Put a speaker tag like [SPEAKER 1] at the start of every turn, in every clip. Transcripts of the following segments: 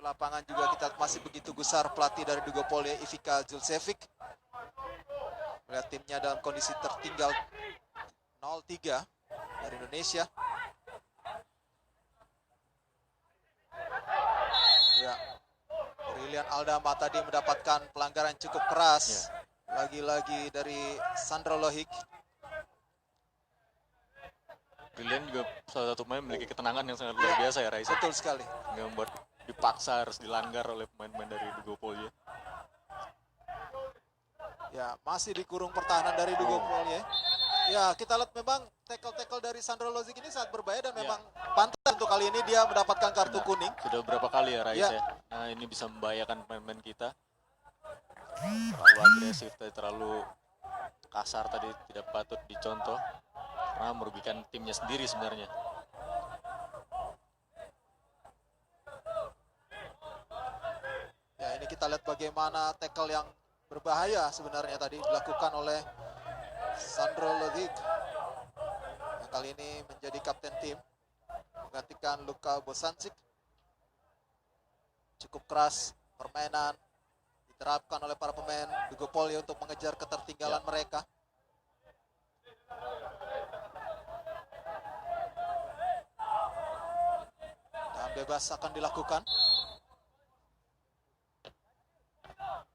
[SPEAKER 1] lapangan juga kita masih begitu gusar pelatih dari Dugopol Ivica Zulcevic. Melihat timnya dalam kondisi tertinggal 0-3 dari Indonesia. Ya, Brilian Aldama tadi mendapatkan pelanggaran cukup keras. Lagi-lagi dari Sandro Lohik.
[SPEAKER 2] Brilian juga salah satu pemain memiliki ketenangan yang sangat luar biasa ya Raisa.
[SPEAKER 1] Betul sekali.
[SPEAKER 2] Nggak membuat dipaksa harus dilanggar oleh pemain-pemain dari Dugopol ya.
[SPEAKER 1] Ya, masih dikurung pertahanan dari Dugopol ya. Ya, kita lihat memang tackle-tackle dari Sandro Lohik ini sangat berbahaya dan memang pantas untuk kali ini dia mendapatkan kartu kuning.
[SPEAKER 2] Sudah beberapa kali ya Raisa ya. Nah, ini bisa membahayakan pemain-pemain kita. Terlalu agresif, terlalu kasar tadi tidak patut dicontoh. Karena merugikan timnya sendiri sebenarnya.
[SPEAKER 1] Ya, ini kita lihat bagaimana tackle yang berbahaya sebenarnya tadi dilakukan oleh Sandro Lohik. Yang kali ini menjadi kapten tim, menggantikan Luka Bosancic. Cukup keras permainan diterapkan oleh para pemain Dugopol untuk mengejar ketertinggalan mereka. Dan bebas akan dilakukan.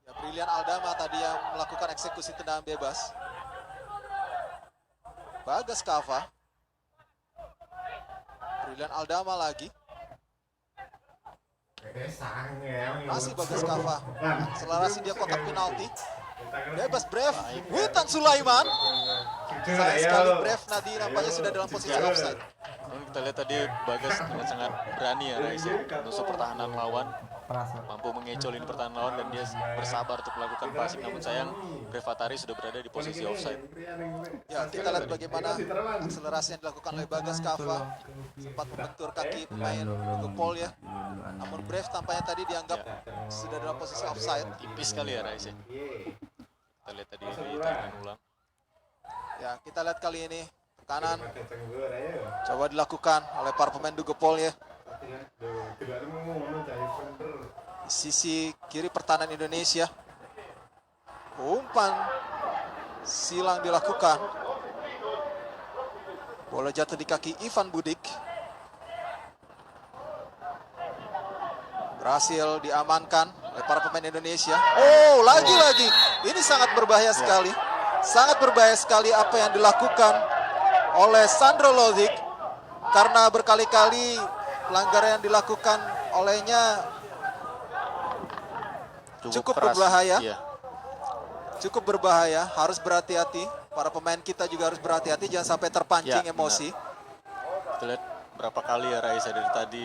[SPEAKER 1] Ya, Brilian Aldama tadi yang melakukan eksekusi tendangan bebas. Bagas Kava. Brilian Aldama lagi. Masih Bagas Kava. Akselerasi dia kotak penalti. Bebas Brev. Witan Sulaiman. Sayang sekali Brev Nadi nampaknya sudah dalam posisi offside.
[SPEAKER 2] Kita lihat tadi Bagas dengan sangat berani ya Raisa menusuk pertahanan lawan, mampu mengecolin pertahanan lawan dan dia bersabar untuk melakukan passing. Namun sayang Brevatari sudah berada di posisi offside.
[SPEAKER 1] Ya, kita lihat bagaimana akselerasi yang dilakukan oleh Bagas Kava, sempat membentur kaki pemain Dugopol ya. Namun Brev tampaknya tadi dianggap sudah dalam posisi offside.
[SPEAKER 2] Tipis sekali ya Raisa. Kita lihat tadi di tayangan ulang.
[SPEAKER 1] Ya, kita lihat kali ini kanan coba dilakukan oleh para pemain Dugopol ya. Di sisi kiri pertahanan Indonesia, umpan silang dilakukan. Bola jatuh di kaki Ivan Budik. Berhasil diamankan oleh para pemain Indonesia. Oh, lagi-lagi. Ini sangat berbahaya sekali. Sangat berbahaya sekali apa yang dilakukan oleh Sandro Lohik. Karena berkali-kali pelanggaran yang dilakukan olehnya cukup berbahaya. Cukup berbahaya, harus berhati-hati. Para pemain kita juga harus berhati-hati, jangan sampai terpancing emosi.
[SPEAKER 2] Kita lihat berapa kali ya Raisa dari tadi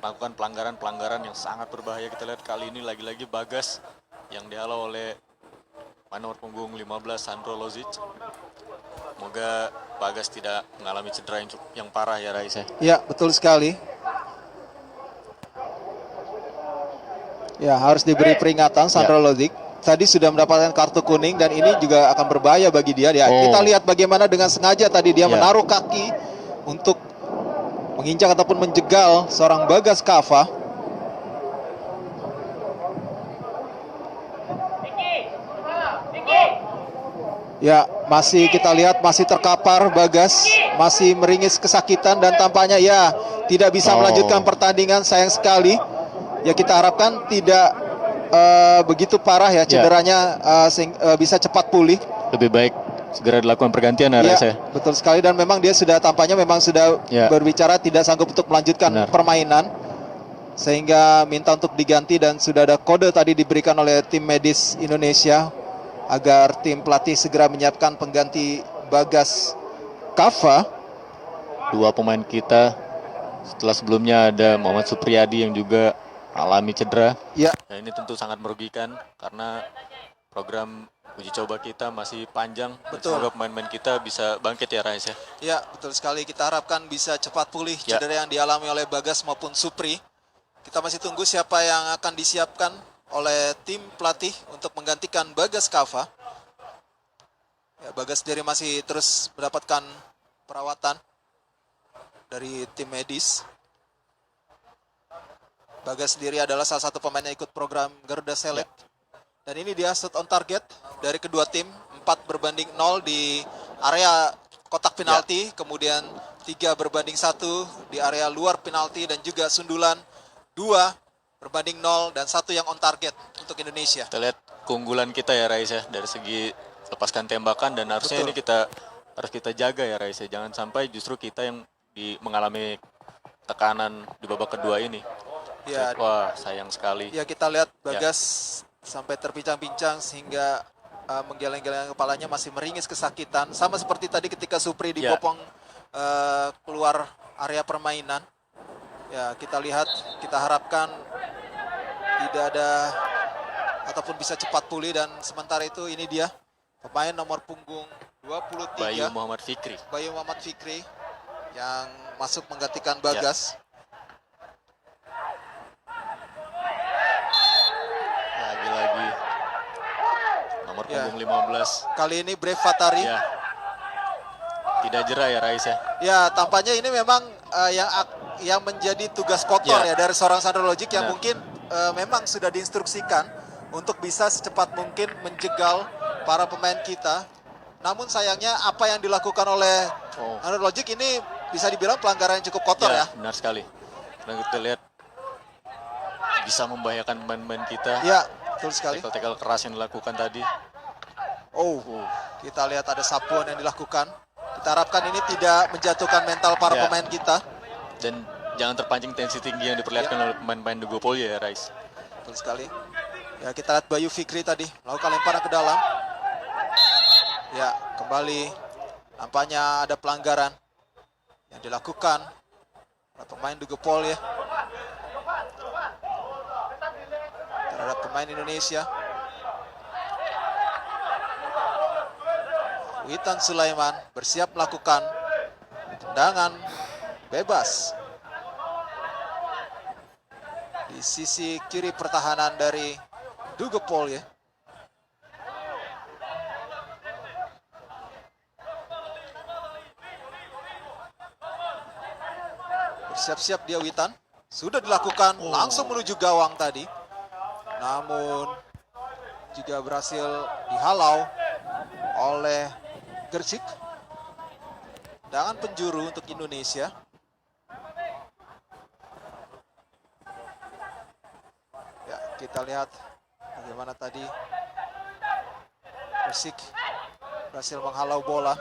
[SPEAKER 2] melakukan pelanggaran-pelanggaran yang sangat berbahaya. Kita lihat kali ini lagi-lagi Bagas yang dihalau oleh nomor punggung 15 Sandro Lohik. Semoga Bagas tidak mengalami cedera yang parah ya Raisa.
[SPEAKER 1] Ya, betul sekali. Ya, harus diberi peringatan Sandro Lohik. Tadi sudah mendapatkan kartu kuning dan ini juga akan berbahaya bagi dia. Ya, kita lihat bagaimana dengan sengaja tadi dia menaruh kaki untuk menginjak ataupun menjegal seorang Bagas Kava. Ya, masih kita lihat masih terkapar Bagas, masih meringis kesakitan dan tampaknya ya tidak bisa melanjutkan pertandingan, sayang sekali. Ya, kita harapkan tidak begitu parah ya cederanya, bisa cepat pulih.
[SPEAKER 2] Lebih baik segera dilakukan pergantian ya Raisa.
[SPEAKER 1] Betul sekali, dan memang dia sudah tampaknya memang sudah berbicara tidak sanggup untuk melanjutkan permainan. Sehingga minta untuk diganti dan sudah ada kode tadi diberikan oleh tim medis Indonesia agar tim pelatih segera menyiapkan pengganti Bagas Kava.
[SPEAKER 2] Dua pemain kita setelah sebelumnya ada Muhammad Supriyadi yang juga alami cedera.
[SPEAKER 1] Ya.
[SPEAKER 2] Dan ini tentu sangat merugikan karena program uji coba kita masih panjang.
[SPEAKER 1] Betul.
[SPEAKER 2] Semoga pemain-pemain kita bisa bangkit ya Raisa.
[SPEAKER 1] Ya, betul sekali. Kita harapkan bisa cepat pulih cedera yang dialami oleh Bagas maupun Supri. Kita masih tunggu siapa yang akan disiapkan oleh tim pelatih untuk menggantikan Bagas Kava. Ya, Bagas sendiri masih terus mendapatkan perawatan dari tim medis. Bagas sendiri adalah salah satu pemain yang ikut program Garuda Select. Dan ini dia shot on target dari kedua tim, 4-0 di area kotak penalti, kemudian 3-1 di area luar penalti, dan juga sundulan 2-0 dan 1 yang on target untuk Indonesia.
[SPEAKER 2] Kita lihat keunggulan kita ya Rais ya, dari segi lepaskan tembakan, dan harusnya ini harus kita jaga ya Rais ya. Jangan sampai justru kita yang mengalami tekanan di babak kedua ini.
[SPEAKER 1] Ya,
[SPEAKER 2] wah sayang sekali.
[SPEAKER 1] Ya, kita lihat Bagas sampai terpincang-pincang sehingga menggeleng-geleng kepalanya, masih meringis kesakitan. Sama seperti tadi ketika Supri dibopong keluar area permainan. Ya, kita lihat, kita harapkan tidak ada ataupun bisa cepat pulih. Dan sementara itu ini dia pemain nomor punggung 23,
[SPEAKER 2] Bayu Muhammad Fikri yang masuk menggantikan Bagas. Lagi-lagi nomor punggung 15.
[SPEAKER 1] Kali ini Brave Fatari.
[SPEAKER 2] Tidak jerah ya Rais ya.
[SPEAKER 1] Ya, tampaknya ini memang yang menjadi tugas kotor ya dari seorang Sandro Logic yang mungkin memang sudah diinstruksikan untuk bisa secepat mungkin menjegal para pemain kita. Namun sayangnya apa yang dilakukan oleh Sandro Logic ini bisa dibilang pelanggaran yang cukup kotor ya.
[SPEAKER 2] Benar sekali. Karena kita lihat bisa membahayakan pemain-pemain kita.
[SPEAKER 1] Ya, betul sekali.
[SPEAKER 2] Tackle-tackle keras yang dilakukan tadi.
[SPEAKER 1] Kita lihat ada sapuan yang dilakukan. Kita harapkan ini tidak menjatuhkan mental para pemain kita.
[SPEAKER 2] Dan jangan terpancing tensi tinggi yang diperlihatkan oleh pemain-pemain Dugopolje ya, Rais.
[SPEAKER 1] Betul sekali. Ya, kita lihat Bayu Fikri tadi melakukan lemparan ke dalam. Ya, kembali nampaknya ada pelanggaran yang dilakukan oleh pemain Dugopolje terhadap pemain Indonesia. Witan Sulaiman bersiap melakukan tendangan bebas di sisi kiri pertahanan dari Dugopolje. Bersiap-siap dia Witan. Sudah dilakukan, langsung menuju gawang tadi. Namun juga berhasil dihalau oleh Gersik. Tendangan penjuru untuk Indonesia. Ya, kita lihat bagaimana tadi Gersik berhasil menghalau bola.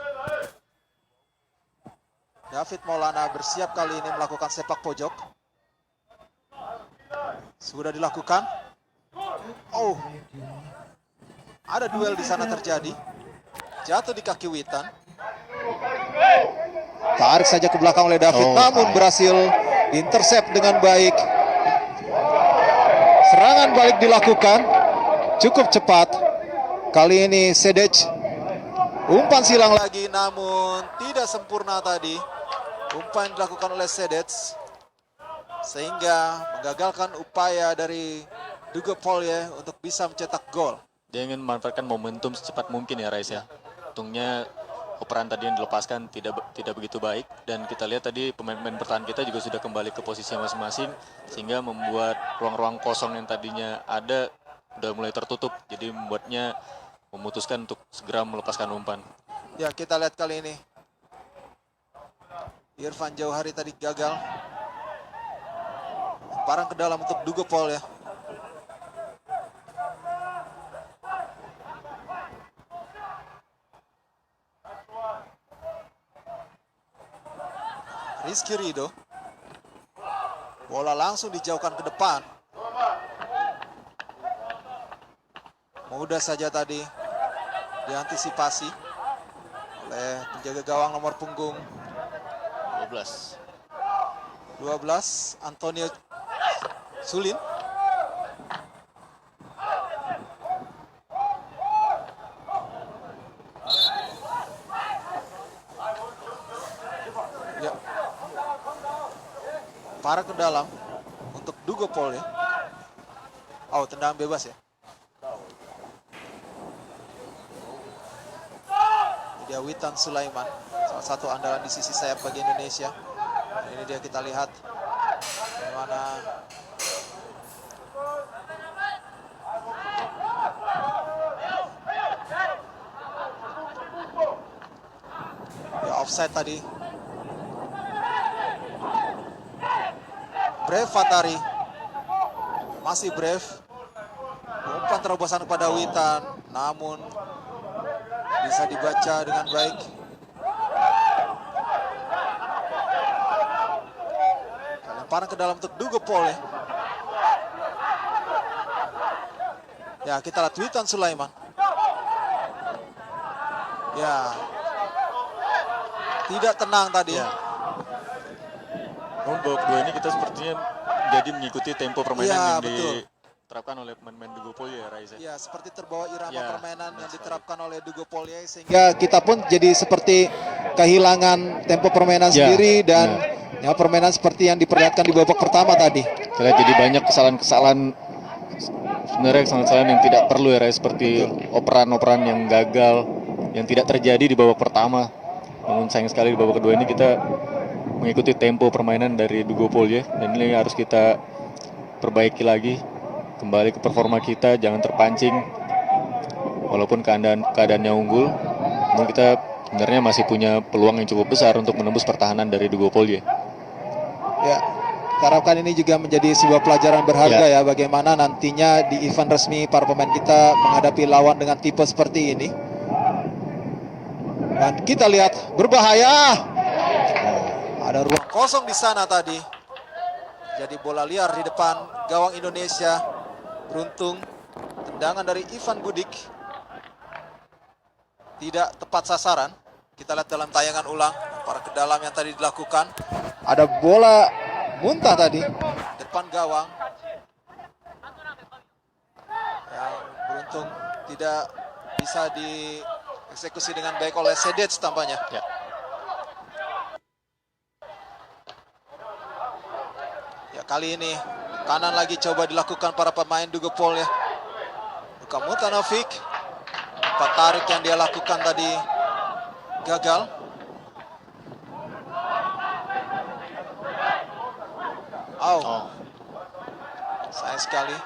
[SPEAKER 1] David Maulana bersiap kali ini melakukan sepak pojok. Sudah dilakukan. Ada duel di sana terjadi. Jatuh di kaki Witan. Tarik saja ke belakang oleh David, namun berhasil intercept dengan baik. Serangan balik dilakukan cukup cepat. Kali ini Sedec umpan silang lagi, namun tidak sempurna tadi. Umpan dilakukan oleh Sedec sehingga menggagalkan upaya dari Dugopolje untuk bisa mencetak gol.
[SPEAKER 2] Dia ingin memanfaatkan momentum secepat mungkin ya Rais ya. Untungnya operan tadi yang dilepaskan tidak begitu baik, dan kita lihat tadi pemain-pemain bertahan kita juga sudah kembali ke posisi masing-masing sehingga membuat ruang-ruang kosong yang tadinya ada sudah mulai tertutup, jadi membuatnya memutuskan untuk segera melepaskan umpan.
[SPEAKER 1] Ya, kita lihat kali ini Irfan Jauhari tadi gagal. Lemparan ke dalam untuk Dugopolje. Rizky Ridho. Bola langsung dijauhkan ke depan. Mudah saja tadi diantisipasi oleh penjaga gawang nomor punggung 12 Antonio Sulin. Ya. Parah ke dalam untuk Dugopolje. Tendangan bebas ya. Dia Witan Sulaiman, salah satu andalan di sisi sayap bagi Indonesia. Ini dia, kita lihat bagaimana offside tadi. Brave Fatari. Masih Brave. Umpan terobosan kepada Witan, namun bisa dibaca dengan baik. Lemparan ke dalam untuk Dugopol ya. Ya, kita lihat Witan Sulaiman. Ya, tidak tenang tadi.
[SPEAKER 2] Ya. Namun babak kedua ini kita sepertinya jadi mengikuti tempo permainan
[SPEAKER 1] Ya,
[SPEAKER 2] yang
[SPEAKER 1] betul.
[SPEAKER 2] diterapkan oleh pemain-pemain Dugopol ya, Raisa.
[SPEAKER 1] Ya, seperti terbawa irama
[SPEAKER 2] Ya,
[SPEAKER 1] permainan yang
[SPEAKER 2] sekali.
[SPEAKER 1] diterapkan oleh Dugopol ya, sehingga kita pun jadi seperti kehilangan tempo permainan sendiri dan ya, permainan seperti yang diperlihatkan di babak pertama tadi.
[SPEAKER 3] Kita jadi banyak kesalahan-kesalahan sebenarnya kesalahan yang tidak perlu ya, Ray, seperti operan-operan yang gagal yang tidak terjadi di babak pertama. Namun sayang sekali di babak kedua ini kita mengikuti tempo permainan dari Dugopol ya, dan ini harus kita perbaiki lagi, kembali ke performa kita, jangan terpancing walaupun keadaannya unggul. Namun kita sebenarnya masih punya peluang yang cukup besar untuk menembus pertahanan dari Dugopol ya.
[SPEAKER 1] Ya, kita harapkan ini juga menjadi sebuah pelajaran berharga ya, bagaimana nantinya di event resmi para pemain kita menghadapi lawan dengan tipe seperti ini. Dan kita lihat berbahaya. Ada ruang kosong di sana tadi. Jadi bola liar di depan gawang Indonesia. Beruntung tendangan dari Ivan Budik tidak tepat sasaran. Kita lihat dalam tayangan ulang para ke dalam yang tadi dilakukan. Ada bola muntah tadi depan gawang. Yang beruntung tidak bisa dieksekusi dengan baik oleh Sedec tampaknya.
[SPEAKER 2] Ya.
[SPEAKER 1] Ya, kali ini kanan lagi coba dilakukan para pemain Dugopol ya. Luka Mutanovic. Empat tarik yang dia lakukan tadi gagal. Sayang sekali.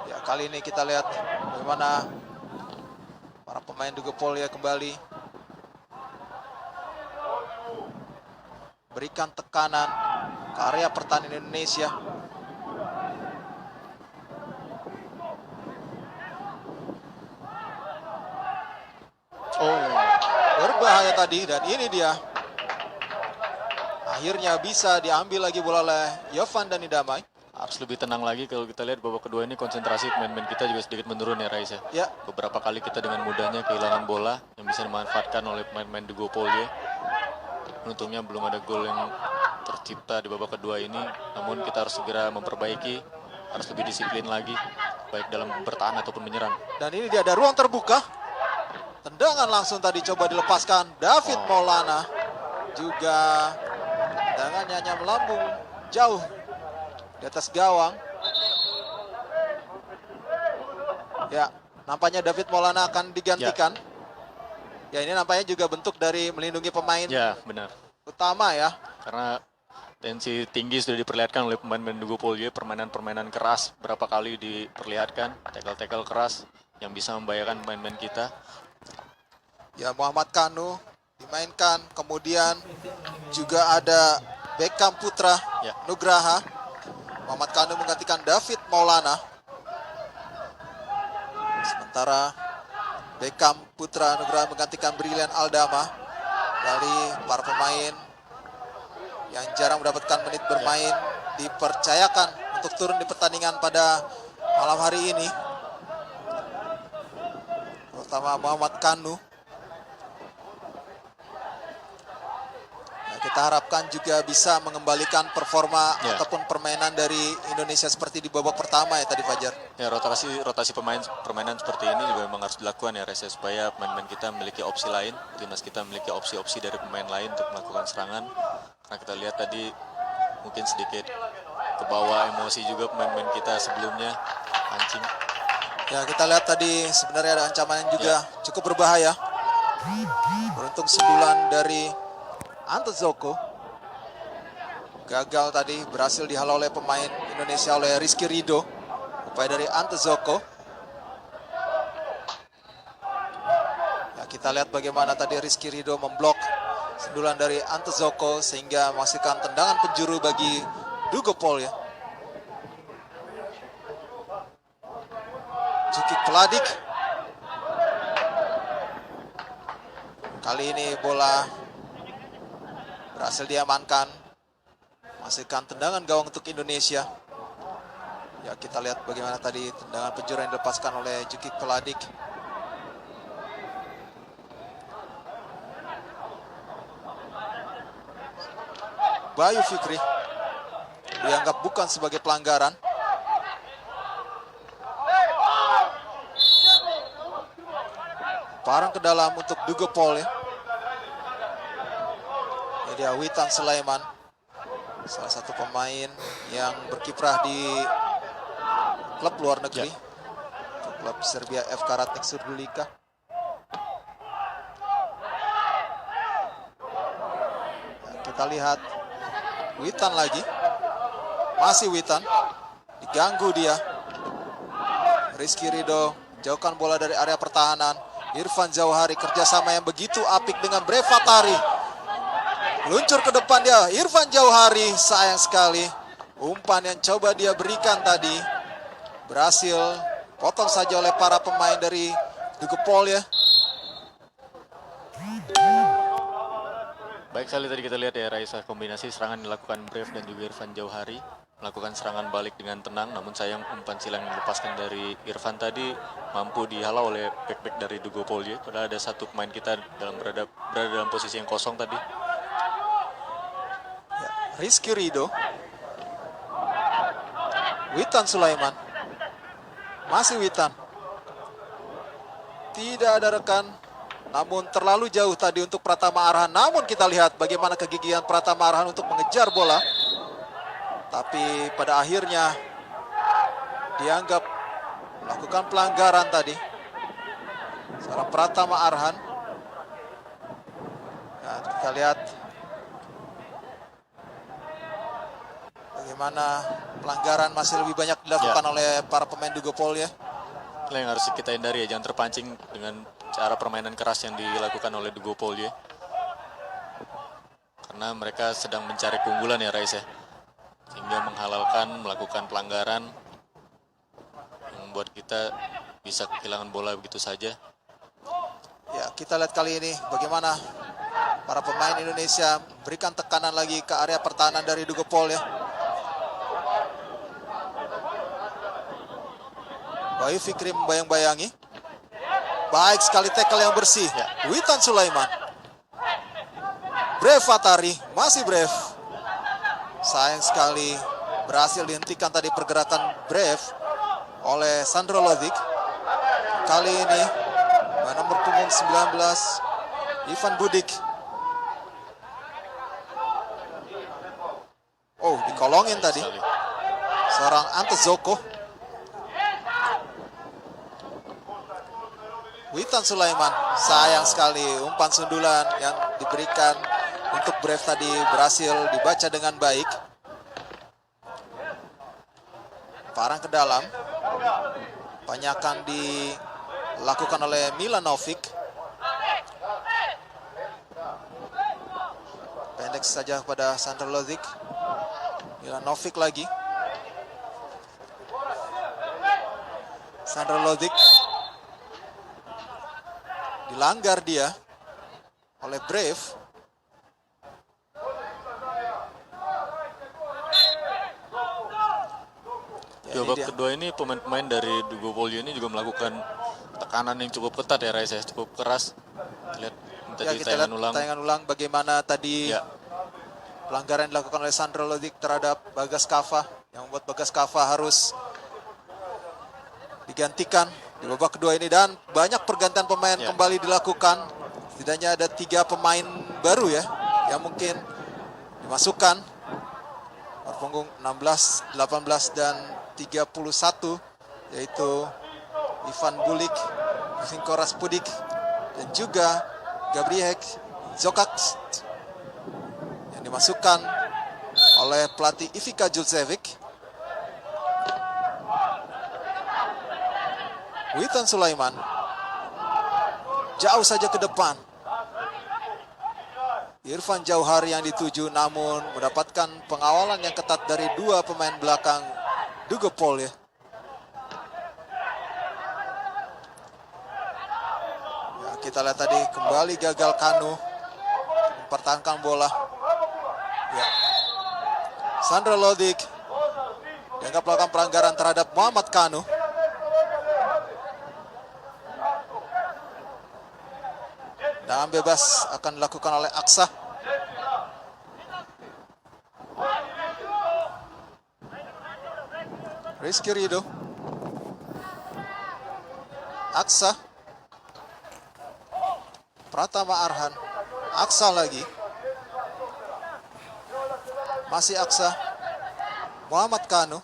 [SPEAKER 1] Ya, kali ini kita lihat bagaimana para pemain Dugopol ya kembali berikan tekanan ke area pertahanan Indonesia. Berbahaya tadi, dan ini dia. Akhirnya bisa diambil lagi bola oleh Yovan Dani Damai.
[SPEAKER 2] Harus lebih tenang lagi. Kalau kita lihat babak kedua ini konsentrasi pemain-pemain kita juga sedikit menurun ya, Raisa.
[SPEAKER 1] Ya.
[SPEAKER 2] Beberapa kali kita dengan mudahnya kehilangan bola yang bisa dimanfaatkan oleh pemain-pemain Dugopol ya. Untungnya belum ada gol yang tercipta di babak kedua ini, namun kita harus segera memperbaiki, harus lebih disiplin lagi, baik dalam bertahan ataupun menyerang.
[SPEAKER 1] Dan ini dia ada ruang terbuka. Tendangan langsung tadi coba dilepaskan David Maulana. Juga tendangannya hanya melambung jauh di atas gawang. Ya, nampaknya David Maulana akan digantikan. Ya, ini nampaknya juga bentuk dari melindungi pemain.
[SPEAKER 2] Ya, benar.
[SPEAKER 1] Utama ya.
[SPEAKER 2] Karena tensi tinggi sudah diperlihatkan oleh pemain-pemain Dugopol ya, permainan-permainan keras berapa kali diperlihatkan, tackle-tackle keras yang bisa membahayakan pemain-pemain kita.
[SPEAKER 1] Ya, Muhammad Kanu dimainkan, kemudian juga ada Beckham Putra Nugraha. Muhammad Kanu menggantikan David Maulana. Sementara Beckham Putra Nugraha menggantikan Brilian Aldama. Dari para pemain yang jarang mendapatkan menit bermain dipercayakan untuk turun di pertandingan pada malam hari ini, terutama Muhammad Kanu. Nah, kita harapkan juga bisa mengembalikan performa ataupun permainan dari Indonesia seperti di babak pertama ya tadi, Fajar.
[SPEAKER 2] Ya, rotasi permainan seperti ini juga memang harus dilakukan ya, Reza, supaya pemain-pemain kita memiliki opsi lain, timnas kita memiliki opsi-opsi dari pemain lain untuk melakukan serangan. Karena kita lihat tadi mungkin sedikit kebawa emosi juga pemain-pemain kita sebelumnya, pancing.
[SPEAKER 1] Ya, kita lihat tadi sebenarnya ada ancaman yang juga cukup berbahaya. Beruntung sundulan dari Ante Zoko gagal tadi, berhasil dihalau oleh pemain Indonesia oleh Rizky Rido. Upaya dari Ante Zoko. Ya, kita lihat bagaimana tadi Rizky Ridho memblok sundulan dari Ante Zoko sehingga menghasilkan tendangan penjuru bagi Dugopol ya. Jukik Peladik. Kali ini bola berhasil diamankan. Menghasilkan tendangan gawang untuk Indonesia. Ya, kita lihat bagaimana tadi tendangan penjuru yang dilepaskan oleh Jukik Peladik. Bayu Fikri dianggap bukan sebagai pelanggaran. Parang ke dalam untuk Dugopol ya. Ini dia Witan Sulaiman, salah satu pemain yang berkiprah di klub luar negeri, klub Serbia FK Ratnik Surdulika. Ya, kita lihat Witan lagi, masih Witan, diganggu dia. Rizky Ridho jauhkan bola dari area pertahanan. Irfan Jauhari kerjasama yang begitu apik dengan Brevatari. Luncur ke depan dia, Irfan Jauhari, sayang sekali. Umpan yang coba dia berikan tadi berhasil potong saja oleh para pemain dari Dugopol ya.
[SPEAKER 2] Baik sekali tadi kita lihat ya Raisa, kombinasi serangan dilakukan Brave dan juga Irfan Jauhari. Melakukan serangan balik dengan tenang, namun sayang umpan silang yang dilepaskan dari Irfan tadi mampu dihalau oleh back-back dari Dugopol ya. Padahal ada satu pemain kita berada dalam posisi yang kosong tadi.
[SPEAKER 1] Ya, Rizky Ridho. Witan Sulaiman. Masih Witan. Tidak ada rekan. Namun terlalu jauh tadi untuk Pratama Arhan. Namun kita lihat bagaimana kegigihan Pratama Arhan untuk mengejar bola. Tapi pada akhirnya dianggap melakukan pelanggaran tadi. Seorang Pratama Arhan. Dan kita lihat bagaimana pelanggaran masih lebih banyak dilakukan oleh para pemain Dugopol ya.
[SPEAKER 2] Itulah yang harus kita hindari ya, jangan terpancing dengan cara permainan keras yang dilakukan oleh Dugopol ya. Karena mereka sedang mencari keunggulan ya Rais ya. Sehingga menghalalkan melakukan pelanggaran yang membuat kita bisa kehilangan bola begitu saja.
[SPEAKER 1] Ya, kita lihat kali ini bagaimana para pemain Indonesia berikan tekanan lagi ke area pertahanan dari Dugopol ya. Bayu Fikri membayang-bayangi. Baik sekali tackle yang bersih. Ya. Witan Sulaiman. Brevatari, masih Brev. Sayang sekali berhasil dihentikan tadi pergerakan Brev oleh Sandro Lodzic. Kali ini nomor punggung 19 Ivan Budik. Oh, dikolongin tadi seorang Ante Zoko. Witan Sulaiman, sayang sekali umpan sundulan yang diberikan untuk Brev tadi berhasil dibaca dengan baik. Parang ke dalam. Banyakan dilakukan oleh Milanovic. Pendek saja kepada Sandro Lodzic. Milanovic lagi. Sandro Lodzic. Dilanggar dia oleh Brave.
[SPEAKER 2] Di babak kedua ini pemain-pemain dari Dugopol ini juga melakukan tekanan yang cukup ketat ya Rais ya, cukup keras. Lihat tadi
[SPEAKER 1] kita lihat tayangan ulang bagaimana tadi pelanggaran yang dilakukan oleh Sandro Lodzic terhadap Bagas Kava yang membuat Bagas Kava harus digantikan di babak kedua ini, dan banyak pergantian pemain kembali dilakukan. Setidaknya ada 3 pemain baru ya yang mungkin dimasukkan. Punggung 16, 18 dan 31 yaitu Ivan Bulik, Vinko Raspudik dan juga Gabriel Zokak yang dimasukkan oleh pelatih Ivica Julcevic. Witan Sulaiman jauh saja ke depan. Irfan Jauhari yang dituju, namun mendapatkan pengawalan yang ketat dari dua pemain belakang Dugopol ya. Kita lihat tadi kembali gagal Kanu mempertahankan bola. Ya. Sandra Lodik dianggap melakukan pelanggaran terhadap Muhammad Kanu. Tendangan bebas akan dilakukan oleh Aksa. Rizky Ridho. Aksa. Pratama Arhan. Aksa lagi. Masih Aksa. Muhammad Kanu.